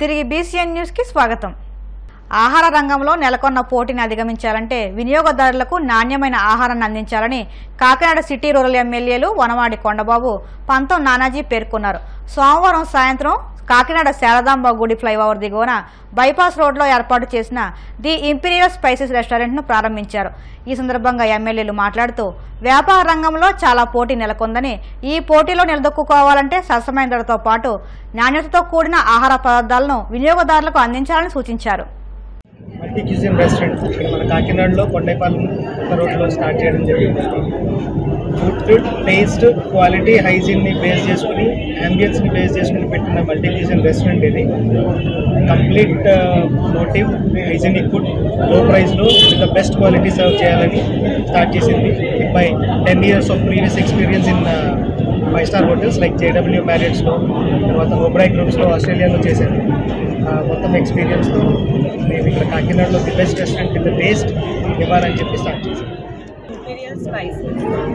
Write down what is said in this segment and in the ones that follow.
తిరిగి బీసీఎన్ న్యూస్కి స్వాగతం. ఆహార రంగంలో నెలకొన్న పోటీని అధిగమించాలంటే వినియోగదారులకు నాణ్యమైన ఆహారాన్ని అందించాలని కాకినాడ సిటీ రూరల్ ఎమ్మెల్యేలు వనమాడి కొండబాబు, పంతం నానాజీ పేర్కొన్నారు. సోమవారం సాయంత్రం కాకినాడ శారదాంబ గుడి ఫ్లైఓవర్ దిగువన బైపాస్ రోడ్లో ఏర్పాటు చేసిన ది ఇంపీరియల్ స్పైసెస్ రెస్టారెంట్ను ప్రారంభించారు. ఈ సందర్భంగా ఎమ్మెల్యేలు మాట్లాడుతూ వ్యాపార రంగంలో చాలా పోటీ నెలకొందని, ఈ పోటీలో నిలదొక్కుకోవాలంటే సరసమైన ధరతో పాటు నాణ్యతతో కూడిన ఆహార పదార్థాలను వినియోగదారులకు అందించాలని సూచించారు. మల్టీ క్యూజిన్ రెస్టారెంట్ ఇక్కడ మన కాకినాడలో కొండైపాలెం రోడ్లో స్టార్ట్ చేయడం జరిగింది. ఫుడ్ టేస్ట్, క్వాలిటీ, హైజీన్ని బేస్ చేసుకుని, అంబియన్స్ని బేస్ చేసుకుని పెట్టిన మల్టీ క్యూజిన్ రెస్టారెంట్ ఇది. కంప్లీట్ మోటివ్ హైజీనిక్ ఫుడ్, లో ప్రైస్లో with the best quality serve చేయాలని స్టార్ట్ చేసింది. By 10 years of previous experience in 5-star hotels like JW మ్యారియట్స్లో, తర్వాత ఓబ్రాయ్ గ్రూప్స్లో ఆస్ట్రేలియాలో చేశాను. మొత్తం ఎక్స్పీరియన్స్తో మేము ఇక్కడ కాకినాడలో the best restaurant with taste ఇవ్వాలని చెప్పి స్టార్ట్ చేశాను. ఇంపీరియల్ స్పైస్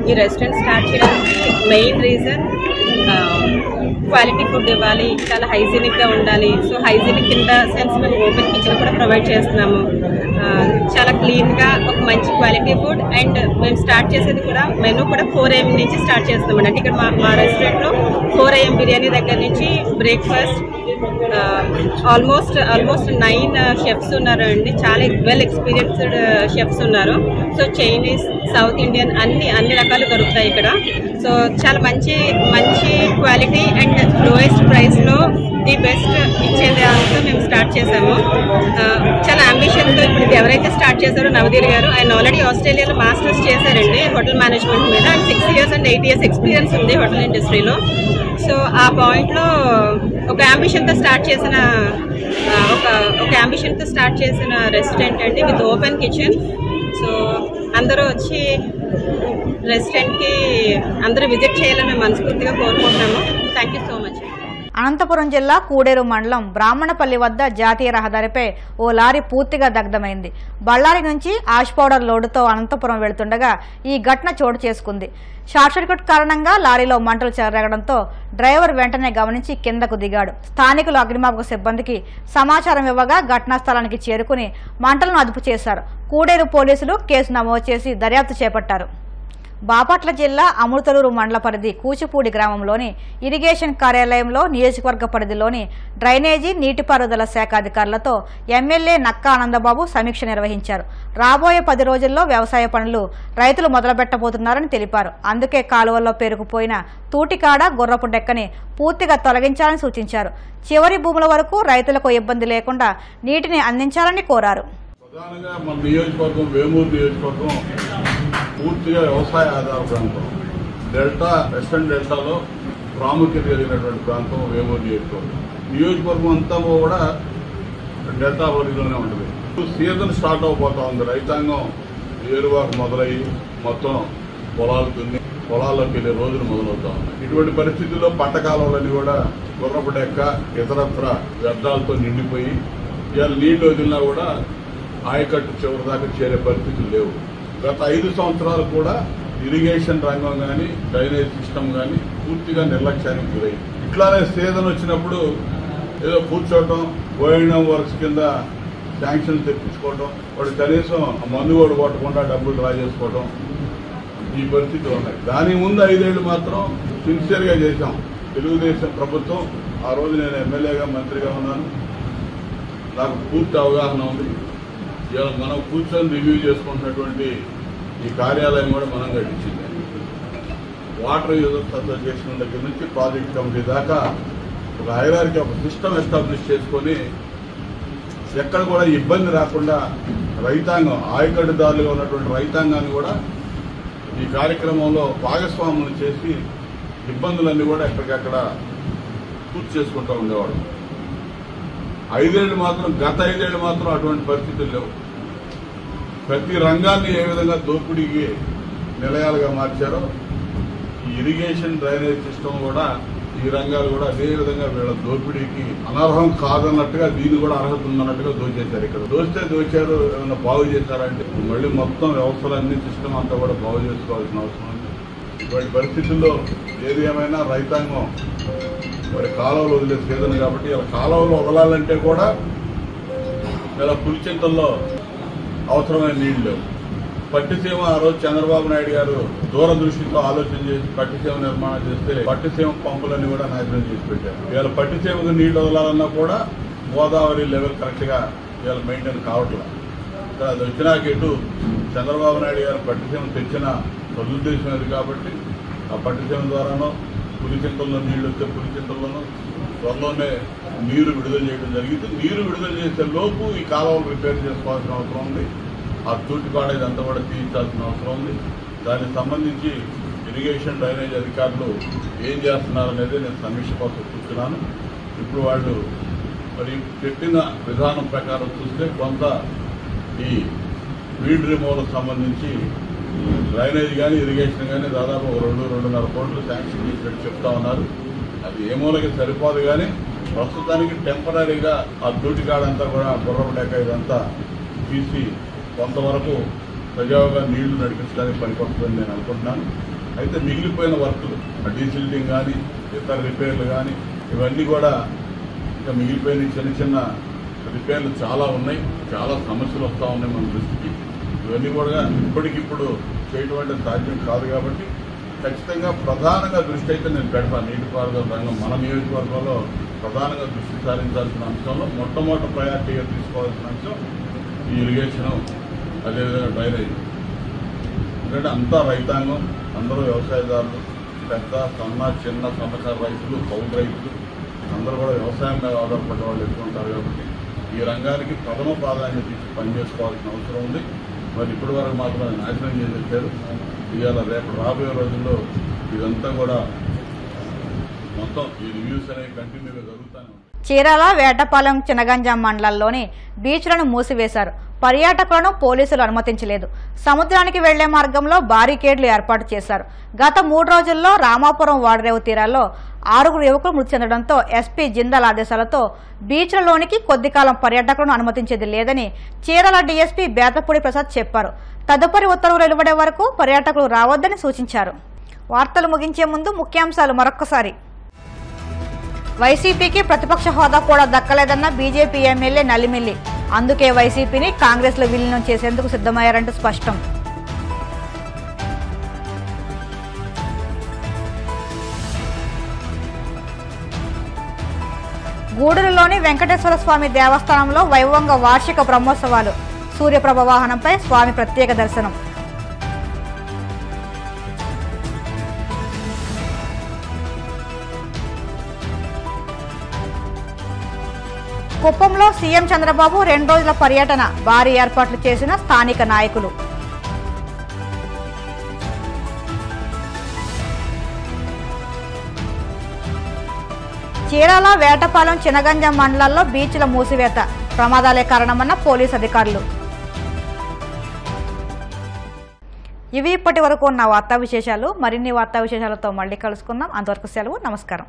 ఈ రెస్టారెంట్ స్టార్ట్ చేయడానికి మెయిన్ రీజన్ క్వాలిటీ ఫుడ్ ఇవ్వాలి, చాలా హైజీనిక్గా ఉండాలి. సో హైజీనిక్ కింద సెన్స్ మేము ఓపెన్ కిచెన్ కూడా ప్రొవైడ్ చేస్తున్నాము. చాలా క్లీన్గా ఒక మంచి క్వాలిటీ ఫుడ్. అండ్ మేము స్టార్ట్ చేసేది కూడా మెనూ కూడా 4 AM నుంచి స్టార్ట్ చేస్తున్నామండి. అంటే ఇక్కడ మా రెస్టారెంట్లో 4 AM బిర్యానీ దగ్గర నుంచి బ్రేక్ఫాస్ట్ ఆల్మోస్ట్ 9 షెఫ్స్ ఉన్నారు అండి. చాలా వెల్ ఎక్స్పీరియన్స్డ్ షెఫ్స్ ఉన్నారు. సో చైనీస్, సౌత్ ఇండియన్ అన్ని రకాలు దొరుకుతాయి ఇక్కడ. సో చాలా మంచి క్వాలిటీ అండ్ లోయెస్ట్ ప్రైస్లో ది బెస్ట్ ఇచ్చేదాంతో మేము స్టార్ట్ చేసాము. చాలా అంబిషన్తో ఇప్పుడు ఎవరైతే స్టార్ట్ చేశారో నవదీర్ గారు, ఆయన ఆల్రెడీ ఆస్ట్రేలియాలో మాస్టర్స్ చేశారండి హోటల్ మేనేజ్మెంట్ మీద. And 6 years and 8 years experience ఉంది హోటల్ ఇండస్ట్రీలో. సో ఆ పాయింట్లో ఒక అంబిషన్తో స్టార్ట్ చేసిన రెస్టారెంట్ అండి, విత్ ఓపెన్ కిచెన్. సో అందరూ వచ్చి రెస్టారెంట్కి అందరూ విజిట్ చేయాలని మనస్ఫూర్తిగా కోరుకుంటున్నాము. Thank you so much. Anantapur జిల్లా కూడేరు మండలం బ్రాహ్మణపల్లి వద్ద జాతీయ రహదారిపై ఓ లారీ పూర్తిగా దగ్ధమైంది. బళ్ళారి నుంచి ఆష్ పౌడర్ లోడుతో అనంతపురం వెళుతుండగా ఈ ఘటన చోటు చేసుకుంది. షార్ట్ సర్క్యూట్ కారణంగా లారీలో మంటలు చెలరేగడంతో డ్రైవర్ వెంటనే గమనించి కిందకు దిగాడు. స్థానికులు అగ్నిమాపక సిబ్బందికి సమాచారం ఇవ్వగా ఘటనా స్థలానికి చేరుకుని మంటలను అదుపు చేశారు. కూడేరు పోలీసులు కేసు నమోదు చేసి దర్యాప్తు చేపట్టారు. బాపట్ల జిల్లా అమృతలూరు మండల పరిధి కూచిపూడి గ్రామంలోని ఇరిగేషన్ కార్యాలయంలో నియోజకవర్గ పరిధిలోని డ్రైనేజీ, నీటిపారుదల శాఖ అధికారులతో ఎమ్మెల్యే నక్కా ఆనందబాబు సమీక్ష నిర్వహించారు. రాబోయే 10 రోజుల్లో వ్యవసాయ పనులు రైతులు మొదలుపెట్టబోతున్నారని తెలిపారు. అందుకే కాలువల్లో పేరుకుపోయిన తూటికాడ, గుర్రపు డెక్కని పూర్తిగా తొలగించాలని సూచించారు. చివరి భూముల వరకు రైతులకు ఇబ్బంది లేకుండా నీటిని అందించాలని కోరారు. ప్రధానంగా మన నియోజకవర్గం వేమూరు నియోజకవర్గం పూర్తిగా వ్యవసాయ ఆధార ప్రాంతం. డెల్టా, వెస్టర్న్ డెల్టాలో ప్రాముఖ్యత కలిగినటువంటి ప్రాంతం వేమూరు నియోజకవర్గం అంతా కూడా డెల్టా పరిధిలోనే ఉంటుంది. సీజన్ స్టార్ట్ అవబోతా ఉంది. రైతాంగం ఏరువాకు మొదలయ్యి మొత్తం పొలాలు దున్ని పొలాల్లోకి వెళ్లే రోజులు మొదలవుతా ఉన్నాయి. ఇటువంటి పరిస్థితుల్లో పంట కాలువలన్నీ కూడా గుర్రపు డెక్క, ఇతరత్ర వ్యర్థాలతో నిండిపోయి ఇవాళ నీళ్లు వదిలినా కూడా ఆయకట్టు చివరి దాకా చేరే పరిస్థితులు లేవు. గత 5 సంవత్సరాలు కూడా ఇరిగేషన్ రంగం కానీ, డ్రైనేజ్ సిస్టమ్ కానీ పూర్తిగా నిర్లక్ష్యానికి గురైంది. ఇట్లానే సీజన్ వచ్చినప్పుడు ఏదో కూర్చోవటం, ఓఎన్ఎం వర్క్స్ కింద శాంక్షన్ తెప్పించుకోవటం, వాడు కనీసం మందు కూడా కొట్టకుండా డబ్బులు డ్రా చేసుకోవటం, ఈ పరిస్థితులు ఉన్నాయి. దాని ముందు 5 ఏళ్లు మాత్రం సిన్సియర్గా చేశాం. తెలుగుదేశం ప్రభుత్వం, ఆ రోజు నేను ఎమ్మెల్యేగా, మంత్రిగా ఉన్నాను, నాకు పూర్తి అవగాహన ఉంది. ఇవాళ మనం కూర్చొని రివ్యూ చేసుకుంటున్నటువంటి ఈ కార్యాలయం కూడా మనం కట్టించింది. వాటర్ యూజర్స్ అసోసియేషన్ దగ్గర నుంచి ప్రాజెక్ట్ కమిటీ దాకా ఒక హైరార్కీ, ఒక సిస్టమ్ ఎస్టాబ్లిష్ చేసుకొని ఎక్కడ కూడా ఇబ్బంది రాకుండా రైతాంగం, ఆయకట్టుదారులుగా ఉన్నటువంటి రైతాంగాన్ని కూడా ఈ కార్యక్రమంలో భాగస్వాములు చేసి ఇబ్బందులన్నీ కూడా ఎక్కడికక్కడ పూర్తి చేసుకుంటూ ఉండేవాడు. 5 ఏళ్లు మాత్రం, గత 5 ఏళ్లు మాత్రం అటువంటి పరిస్థితులు లేవు. ప్రతి రంగాన్ని ఏ విధంగా దోపిడీకి నిలయాలుగా మార్చారో ఈ ఇరిగేషన్, డ్రైనేజ్ సిస్టమ్ కూడా, ఈ రంగాలు కూడా అదే విధంగా వీళ్ళ దోపిడీకి అనర్హం కాదన్నట్టుగా దీన్ని కూడా అర్హత ఉందన్నట్టుగా దోచేశారు. ఇక్కడ దోచారు, ఏమైనా బాగు చేశారంటే మళ్ళీ మొత్తం వ్యవస్థలన్నీ, సిస్టమ్ అంతా కూడా బాగు చేసుకోవాల్సిన అవసరం ఉంది. ఇటువంటి పరిస్థితుల్లో ఏది ఏమైనా రైతాంగం మరి కాలువలు వదిలే సీజన్ కాబట్టి ఇలా కాలువలు వదలాలంటే కూడా ఇలా పులిచింతల్లో అవసరమైన నీళ్లు లేవు. పట్టిసీమ ఆ రోజు చంద్రబాబు నాయుడు గారు దూరదృష్టితో ఆలోచన చేసి పట్టిసీమ నిర్మాణం చేస్తే పట్టిసీమ పంపులన్నీ కూడా నాశనం చేసి పెట్టారు. ఇవాళ పట్టిసీమకు నీళ్లు వదలాలన్నా కూడా గోదావరి లెవెల్ కరెక్ట్ గా ఇవాళ మెయింటైన్ కావట్లేదు. అది వచ్చినాక ఇటు చంద్రబాబు నాయుడు గారు పట్టిసీమ తెచ్చిన సదుద్దేశం అది కాబట్టి ఆ పట్టిసీమ ద్వారానో పులిచింతల్లో నీళ్లు వస్తే పులిచింతల్లోనూ త్వరలోనే నీరు విడుదల చేయడం జరిగింది. నీరు విడుదల చేసే లోపు ఈ కాలువలు రిపేర్ చేసుకోవాల్సిన అవసరం ఉంది. ఆ తూటిపాడ ఇదంతా కూడా తీయించాల్సిన అవసరం ఉంది. దానికి సంబంధించి ఇరిగేషన్ డ్రైనేజ్ అధికారులు ఏం చేస్తున్నారనేది నేను సమీక్ష కోసం చూస్తున్నాను. ఇప్పుడు వాళ్ళు మరి పెట్టిన విధానం ప్రకారం చూస్తే కొంత ఈ వీడ్ రిమూవల్ సంబంధించి డ్రైనేజ్ కానీ ఇరిగేషన్ కానీ దాదాపు 2-2.5 కోట్లు శాంక్షన్ చేసినట్టు చెప్తా ఉన్నారు. అది ఏ మూలకి సరిపోదు కానీ ప్రస్తుతానికి టెంపరీగా ఆ డ్యూటీకాడంతా కూడా బుర్రపడేక ఇదంతా తీసి కొంతవరకు సజావుగా నీళ్లు నడిపించడానికి పనికొస్తుందని నేను అనుకుంటున్నాను. అయితే మిగిలిపోయిన వర్కులు డీసిల్టింగ్ కానీ ఇతర రిపేర్లు కానీ ఇవన్నీ కూడా ఇంకా మిగిలిపోయిన చిన్న చిన్న రిపేర్లు చాలా ఉన్నాయి. చాలా సమస్యలు వస్తూ ఉన్నాయి మన దృష్టికి. ఇవన్నీ కూడా ఇప్పటికిప్పుడు చేయడం అంటే సాధ్యం కాదు కాబట్టి ఖచ్చితంగా ప్రధానంగా దృష్టి అయితే నేను పెడతాను. నీటిపారుదల రంగం మన నియోజకవర్గంలో ప్రధానంగా దృష్టి సారించాల్సిన అంశంలో మొట్టమొదటి ప్రయారిటీగా తీసుకోవాల్సిన అంశం ఈ ఇరిగేషను, అదేవిధంగా డ్రైనేజ్. ఎందుకంటే అంతా రైతాంగం, అందరూ వ్యవసాయదారులు, పెద్ద సన్న చిన్న సన్నకారు రైతులు, కౌలు రైతులు అందరూ కూడా వ్యవసాయం మీద ఆధారపడ్డ వాళ్ళు ఎక్కువ ఉంటారు కాబట్టి ఈ రంగానికి ప్రథమ ప్రాధాన్యత ఇచ్చి పనిచేసుకోవాల్సిన అవసరం ఉంది. మరి ఇప్పటి వరకు మాత్రం అది నాశనం చేసేసారు. ఇవాళ రేపు రాబోయే రోజుల్లో ఇదంతా కూడా మొత్తం ఈ రివ్యూస్ అనేవి కంటిన్యూగా జరుగుతూనే ఉంటాయి. చీరాల, వేటపాలెం, చినగంజాం మండలాల్లోని బీచ్లను మూసివేశారు. పర్యాటకులను పోలీసులు అనుమతించలేదు. సముద్రానికి వెళ్లే మార్గంలో బారికేడ్లు ఏర్పాటు చేశారు. గత 3 రోజుల్లో రామాపురం వాడరేవు తీరాల్లో 6 యువకులు మృతి చెందడంతో ఎస్పీ జిందాల్ ఆదేశాలతో బీచ్లలోనికి కొద్ది కాలం పర్యాటకులను అనుమతించేది లేదని చీరాల డీఎస్పీ బేతపూడి ప్రసాద్ చెప్పారు. తదుపరి ఉత్తర్వులు వెలువడే వరకు పర్యాటకులు రావద్దని సూచించారు. వార్తలు ముగించే ముందు ముఖ్యాంశాలు మరొక్కసారి. వైసీపీకి ప్రతిపక్ష హోదా కూడా దక్కలేదన్న బీజేపీ ఎమ్మెల్యే నల్లిమిల్లి. అందుకే వైసీపీని కాంగ్రెస్ లో విలీనం చేసేందుకు సిద్ధమయ్యారంటూ స్పష్టం. గూడూరులోని వెంకటేశ్వర స్వామి దేవస్థానంలో వైభవంగా వార్షిక బ్రహ్మోత్సవాలు. సూర్యప్రభ వాహనంపై స్వామి ప్రత్యేక దర్శనం. కుప్పంలో సీఎం చంద్రబాబు 2 రోజుల పర్యటన. భారీ ఏర్పాట్లు చేసిన స్థానిక నాయకులు. చీరాల, వేటపాలెం, చినగంజాం మండలాల్లో బీచ్ల మూసివేత ప్రమాదాలే కారణమన్న పోలీసు అధికారులు. ఇవి ఇప్పటి వరకు ఉన్న వార్తా విశేషాలు. మరిన్ని వార్తా విశేషాలతో మళ్ళీ కలుసుకుందాం. అంతవరకు సెలవు. నమస్కారం.